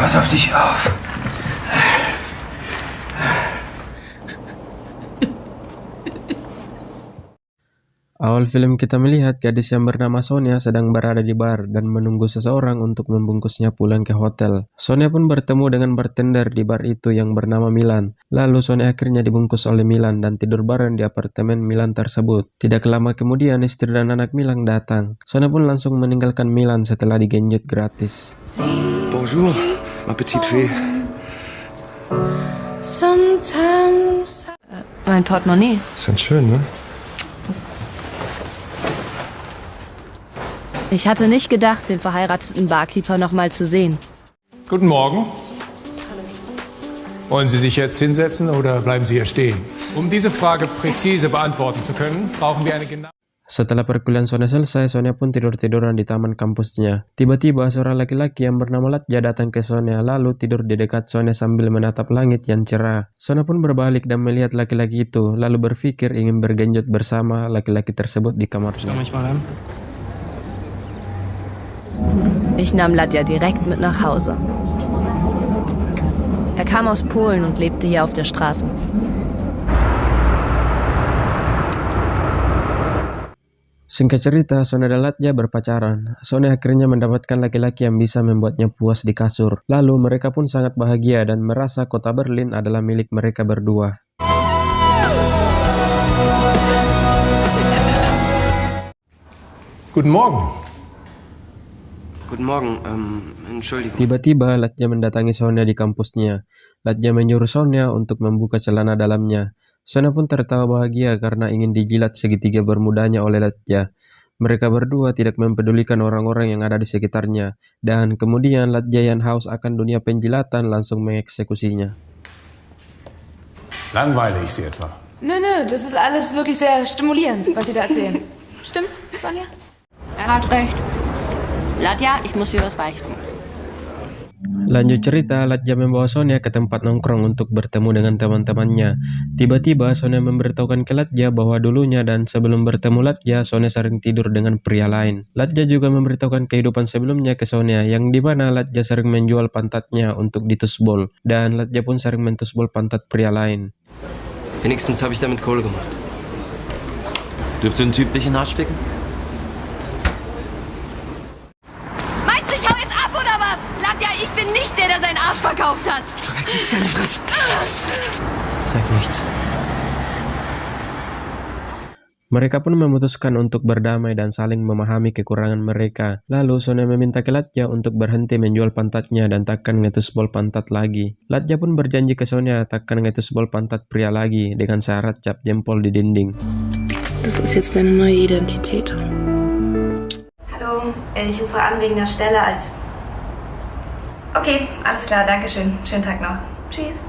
Pass auf dich auf. Awal film kita melihat gadis yang bernama Sonia sedang berada di bar dan menunggu seseorang untuk membungkusnya pulang ke hotel. Sonia pun bertemu dengan bartender di bar itu yang bernama Milan. Lalu Sonia akhirnya dibungkus oleh Milan dan tidur bareng di apartemen Milan tersebut. Tidak lama kemudian istri dan anak Milan datang. Sonia pun langsung meninggalkan Milan setelah digenjot gratis. Bonjour, ma petite fille. Mein Portemonnaie. Ist ganz schön, ne? Ich hatte nicht gedacht, den verheirateten Barkeeper noch mal zu sehen. Guten Morgen. Wollen Sie sich jetzt hinsetzen oder bleiben Sie hier stehen? Um diese Frage präzise beantworten zu können, brauchen wir eine genaue... Setelah perkuliahan Sonia selesai, Sonia pun tidur-tiduran di taman kampusnya. Tiba-tiba seorang laki-laki yang bernama Latja datang ke Sonia lalu tidur di dekat Sonia sambil menatap langit yang cerah. Sonia pun berbalik dan melihat laki-laki itu, lalu berpikir ingin bergenjot bersama laki-laki tersebut di kamarnya. Ich nahm Latja direkt mit nach Hause. Er kam aus Polen und lebte hier auf der Straße. Singkat cerita, Sonia dan Latja berpacaran. Sonia akhirnya mendapatkan laki-laki yang bisa membuatnya puas di kasur. Lalu mereka pun sangat bahagia dan merasa kota Berlin adalah milik mereka berdua. Guten Morgen. Guten Morgen, Entschuldigung. Tiba-tiba Latja mendatangi Sonia di kampusnya. Latja menyuruh Sonia untuk membuka celana dalamnya. Sonia pun tertawa bahagia karena ingin dijilat segitiga bermudanya oleh Latja. Mereka berdua tidak mempedulikan orang-orang yang ada di sekitarnya. Dan kemudian Latja yang haus akan dunia penjilatan langsung mengeksekusinya. Langweile ich Sie etwa? Nö, das ist alles wirklich sehr stimulierend, was Sie da erzählen. Stimmt's, Sonja? Er hat recht. Latja, ich muss dir was beichten. Lanjut cerita, Latja membawa Sonia ke tempat nongkrong untuk bertemu dengan teman-temannya. Tiba-tiba Sonia memberitahukan ke Latja bahwa dulunya dan sebelum bertemu Latja, Sonia sering tidur dengan pria lain. Latja juga memberitahukan kehidupan sebelumnya ke Sonia, yang dimana Latja sering menjual pantatnya untuk ditusbol, dan Latja pun sering mentusbol pantat pria lain. Wenigstens habe ich damit Kohle gemacht. Dürfte ein Typ dich in den Arsch ficken? Meinst du, ich hau jetzt ab oder was? Latja, ich bin nicht der seinen Arsch verkauft hat. Du hältst jetzt deine Fresse. Sag nichts. Mereka pun memutuskan untuk berdamai dan saling memahami kekurangan mereka. Lalu Sonia meminta ke Latja untuk berhenti menjual pantatnya dan takkan ngetusbol pantat lagi. Latja pun berjanji ke Sonia takkan ngetusbol pantat pria lagi dengan syarat cap jempol di dinding. Das ist jetzt deine neue Identität. Hallo, ich rufe an wegen der Stelle als... Okay, alles klar, danke schön. Schönen Tag noch. Tschüss.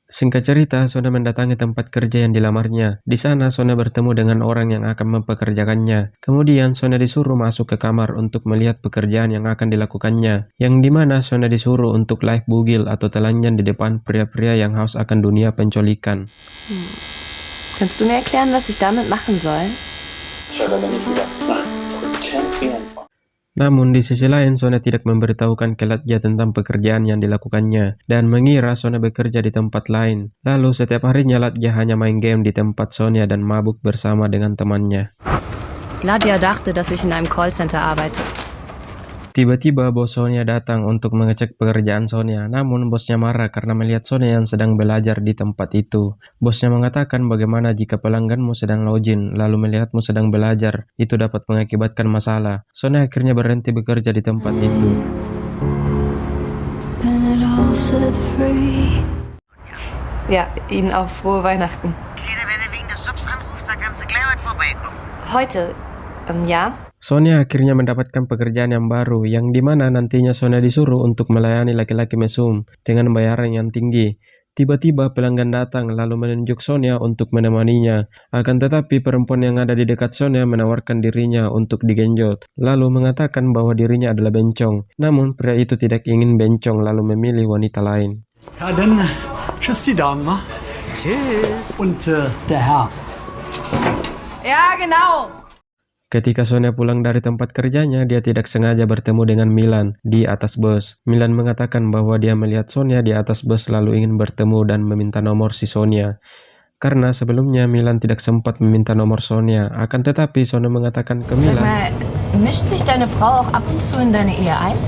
Singkat cerita, Sonia mendatangi tempat kerja yang dilamarnya. Di sana, Sonia bertemu dengan orang yang akan mempekerjakannya. Kemudian, Sonia disuruh masuk ke kamar untuk melihat pekerjaan yang akan dilakukannya. Yang dimana Sonia disuruh untuk live bugil atau telanjang di depan pria-pria yang haus akan dunia pencolikan. Kannst du mir erklären, was ich damit machen soll? Namun di sisi lain, Sonia tidak memberitahukan ke Latja tentang pekerjaan yang dilakukannya dan mengira Sonia bekerja di tempat lain. Lalu setiap harinya Latja hanya main game di tempat Sonia dan mabuk bersama dengan temannya. Latja dachte, dass ich in einem Callcenter arbeite. Tiba-tiba bos Sonia datang untuk mengecek pekerjaan Sonia, namun bosnya marah karena melihat Sonia yang sedang belajar di tempat itu. Bosnya mengatakan bagaimana jika pelangganmu sedang login, lalu melihatmu sedang belajar, itu dapat mengakibatkan masalah. Sonia akhirnya berhenti bekerja di tempat itu. Ja, Ihnen auch frohe Weihnachten. Kleine, wenn du wegen des Jobs anrufst, dann kannst du gleich heute vorbeikommen. Heute, ja? Sonia akhirnya mendapatkan pekerjaan yang baru, yang dimana nantinya Sonia disuruh untuk melayani laki-laki mesum dengan bayaran yang tinggi. Tiba-tiba pelanggan datang lalu menunjuk Sonia untuk menemaninya. Akan tetapi perempuan yang ada di dekat Sonia menawarkan dirinya untuk digenjot, lalu mengatakan bahwa dirinya adalah bencong. Namun pria itu tidak ingin bencong lalu memilih wanita lain. Ja, dann tschüss die Damen. Tschüss. Und der Herr. Ja, genau. Ketika Sonia pulang dari tempat kerjanya, dia tidak sengaja bertemu dengan Milan di atas bus. Milan mengatakan bahwa dia melihat Sonia di atas bus lalu ingin bertemu dan meminta nomor si Sonia. Karena sebelumnya Milan tidak sempat meminta nomor Sonia, akan tetapi Sonia mengatakan ke Milan, Sag mal, mischt sich deine Frau auch ab und zu in deine Ehe ein?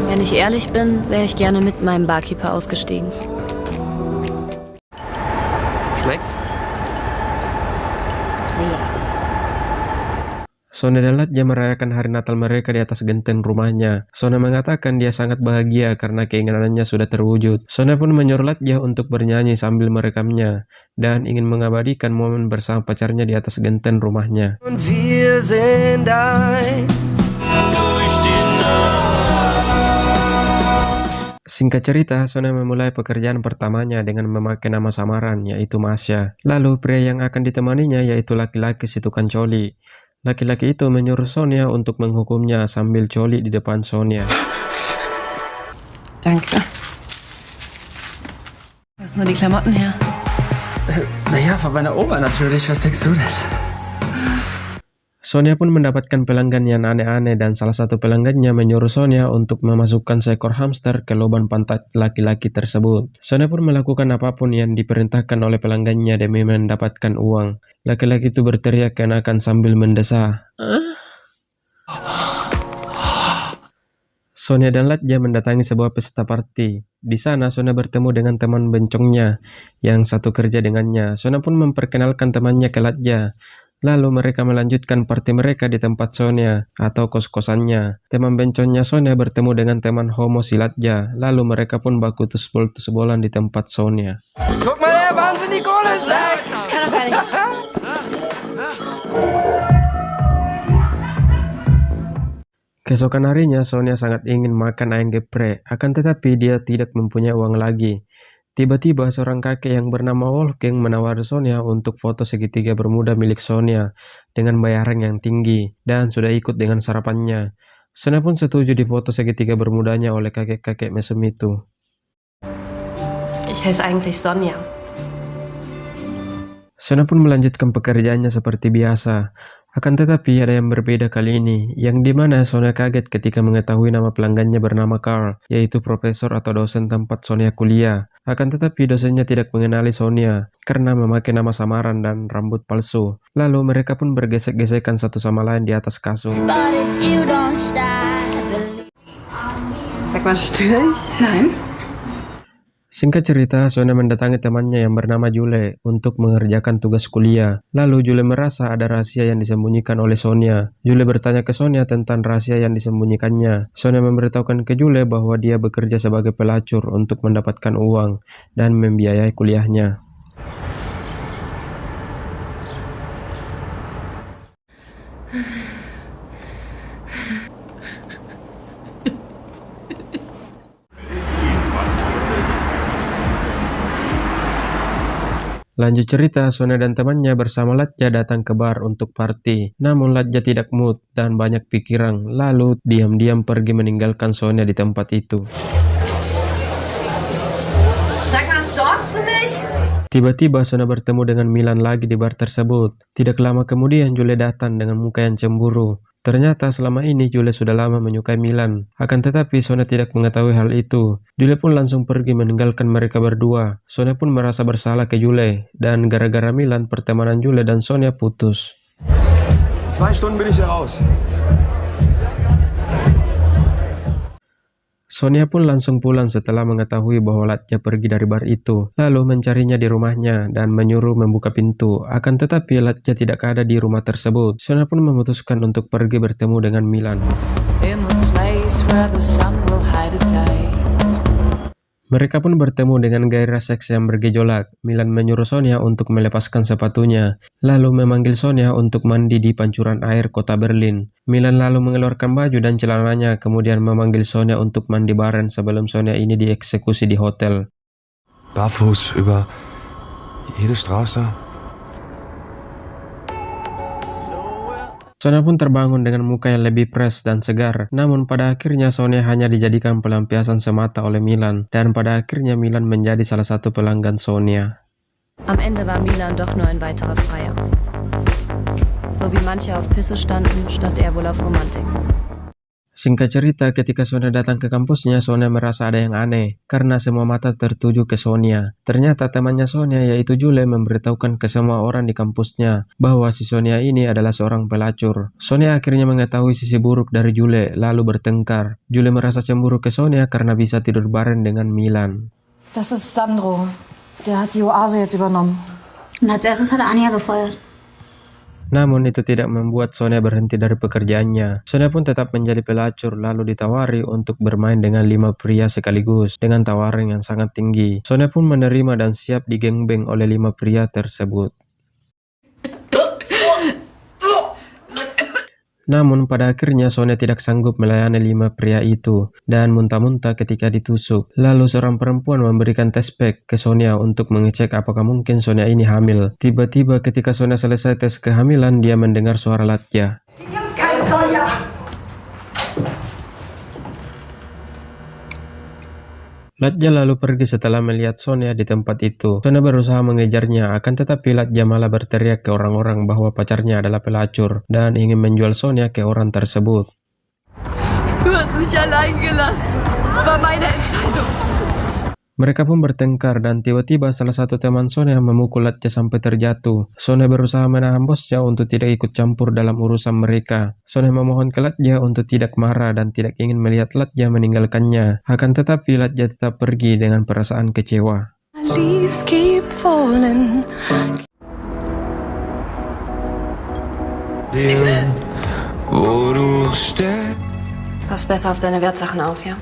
Wenn ich ehrlich bin, wäre ich gerne mit meinem Barkeeper ausgestiegen. Schmeckt's? Sonia dan Latja merayakan hari Natal mereka di atas genteng rumahnya. Sonia mengatakan dia sangat bahagia karena keinginannya sudah terwujud. Sonia pun menyuruh Latja untuk bernyanyi sambil merekamnya dan ingin mengabadikan momen bersama pacarnya di atas genteng rumahnya. Singkat cerita, Sonia memulai pekerjaan pertamanya dengan memakai nama samaran, yaitu Masya. Lalu pria yang akan ditemaninya yaitu laki-laki si tukang coli. Laki-laki itu menyuruh Sonia untuk menghukumnya sambil coli di depan Sonia. Danke. Wo ist nur die Klamotten her? Naja, von meiner Oma natürlich. Was denkst du denn? Sonia pun mendapatkan pelanggan yang aneh-aneh dan salah satu pelanggannya menyuruh Sonia untuk memasukkan seekor hamster ke lubang pantat laki-laki tersebut. Sonia pun melakukan apapun yang diperintahkan oleh pelanggannya demi mendapatkan uang. Laki-laki itu berteriak kenakan sambil mendesah. Sonia dan Latja mendatangi sebuah pesta party. Di sana Sonia bertemu dengan teman bencongnya yang satu kerja dengannya. Sonia pun memperkenalkan temannya ke Latja. Lalu mereka melanjutkan party mereka di tempat Sonia atau kos-kosannya. Teman bencongnya Sonia bertemu dengan teman homo si Latja. Lalu mereka pun baku tusbol-tusbolan di tempat Sonia. Guck mal her, Wahnsinn, die Kohle ist weg! Das kann doch gar nicht. Keesokan harinya, Sonia sangat ingin makan ayam geprek, akan tetapi dia tidak mempunyai uang lagi. Tiba-tiba seorang kakek yang bernama Wolfgang menawari Sonia untuk foto segitiga bermuda milik Sonia dengan bayaran yang tinggi dan sudah ikut dengan sarapannya. Sonia pun setuju difoto segitiga bermudanya oleh kakek-kakek mesum itu. Ich heiße eigentlich Sonja. Sonia pun melanjutkan pekerjaannya seperti biasa. Akan tetapi ada yang berbeda kali ini, yang dimana Sonia kaget ketika mengetahui nama pelanggannya bernama Carl, yaitu profesor atau dosen tempat Sonia kuliah. Akan tetapi dosennya tidak mengenali Sonia, karena memakai nama samaran dan rambut palsu. Lalu mereka pun bergesek-gesekan satu sama lain di atas kasur. Sag mal, störe ich? Nein. Singkat cerita, Sonia mendatangi temannya yang bernama Jule untuk mengerjakan tugas kuliah. Lalu Jule merasa ada rahasia yang disembunyikan oleh Sonia. Jule bertanya ke Sonia tentang rahasia yang disembunyikannya. Sonia memberitahukan ke Jule bahwa dia bekerja sebagai pelacur untuk mendapatkan uang dan membiayai kuliahnya. Lanjut cerita, Sonia dan temannya bersama Latja datang ke bar untuk party. Namun Latja tidak mood dan banyak pikiran, lalu diam-diam pergi meninggalkan Sonia di tempat itu. Sag mal, stalkst du mich? Tiba-tiba Sonia bertemu dengan Milan lagi di bar tersebut. Tidak lama kemudian Jule datang dengan muka yang cemburu. Ternyata selama ini Jule sudah lama menyukai Milan. Akan tetapi Sonia tidak mengetahui hal itu. Jule pun langsung pergi meninggalkan mereka berdua. Sonia pun merasa bersalah ke Jule. Dan gara-gara Milan, pertemanan Jule dan Sonia putus. 2 Stunden bin ich hier raus. Sonia pun langsung pulang setelah mengetahui bahwa Latja pergi dari bar itu, lalu mencarinya di rumahnya dan menyuruh membuka pintu. Akan tetapi Latja tidak ada di rumah tersebut. Sonia pun memutuskan untuk pergi bertemu dengan Milan. Mereka pun bertemu dengan gairah seks yang bergejolak. Milan menyuruh Sonia untuk melepaskan sepatunya, lalu memanggil Sonia untuk mandi di pancuran air kota Berlin. Milan lalu mengeluarkan baju dan celananya, kemudian memanggil Sonia untuk mandi bareng sebelum Sonia ini dieksekusi di hotel. Barfuß über jede Straße. Sonia pun terbangun dengan muka yang lebih fresh dan segar. Namun pada akhirnya Sonia hanya dijadikan pelampiasan semata oleh Milan. Dan pada akhirnya Milan menjadi salah satu pelanggan Sonia. Am Ende war Milan doch nur ein weiterer Freier. So wie manche auf Pisse standen, stand er wohl auf Romantik. Singkat cerita, ketika Sonia datang ke kampusnya, Sonia merasa ada yang aneh, karena semua mata tertuju ke Sonia. Ternyata temannya Sonia, yaitu Jule, memberitahukan ke semua orang di kampusnya bahwa si Sonia ini adalah seorang pelacur. Sonia akhirnya mengetahui sisi buruk dari Jule, lalu bertengkar. Jule merasa cemburu ke Sonia karena bisa tidur bareng dengan Milan. Das ist Sandro. Der hat die Oase jetzt übernommen. Und als erstes hat er Anja gefeuert. Namun itu tidak membuat Sonia berhenti dari pekerjaannya. Sonia pun tetap menjadi pelacur, lalu ditawari untuk bermain dengan 5 pria sekaligus dengan tawaran yang sangat tinggi. Sonia pun menerima dan siap digengbeng oleh 5 pria tersebut. Namun pada akhirnya Sonia tidak sanggup melayani 5 pria itu dan muntah-muntah ketika ditusuk. Lalu seorang perempuan memberikan tes pack ke Sonia untuk mengecek apakah mungkin Sonia ini hamil. Tiba-tiba ketika Sonia selesai tes kehamilan, dia mendengar suara Latja. Latja lalu pergi setelah melihat Sonia di tempat itu. Sonia berusaha mengejarnya, akan tetapi Latja malah berteriak ke orang-orang bahwa pacarnya adalah pelacur dan ingin menjual Sonia ke orang tersebut. Du hast mich allein gelassen. Es war meine Entscheidung. Mereka pun bertengkar dan tiba-tiba salah satu teman Sonia memukul Latja sampai terjatuh. Sonia berusaha menahan bosnya untuk tidak ikut campur dalam urusan mereka. Sonia memohon ke Latja untuk tidak marah dan tidak ingin melihat Latja meninggalkannya. Akan tetapi Latja tetap pergi dengan perasaan kecewa. Leaves keep falling. Pass besser auf deine Wertsachen auf, ja?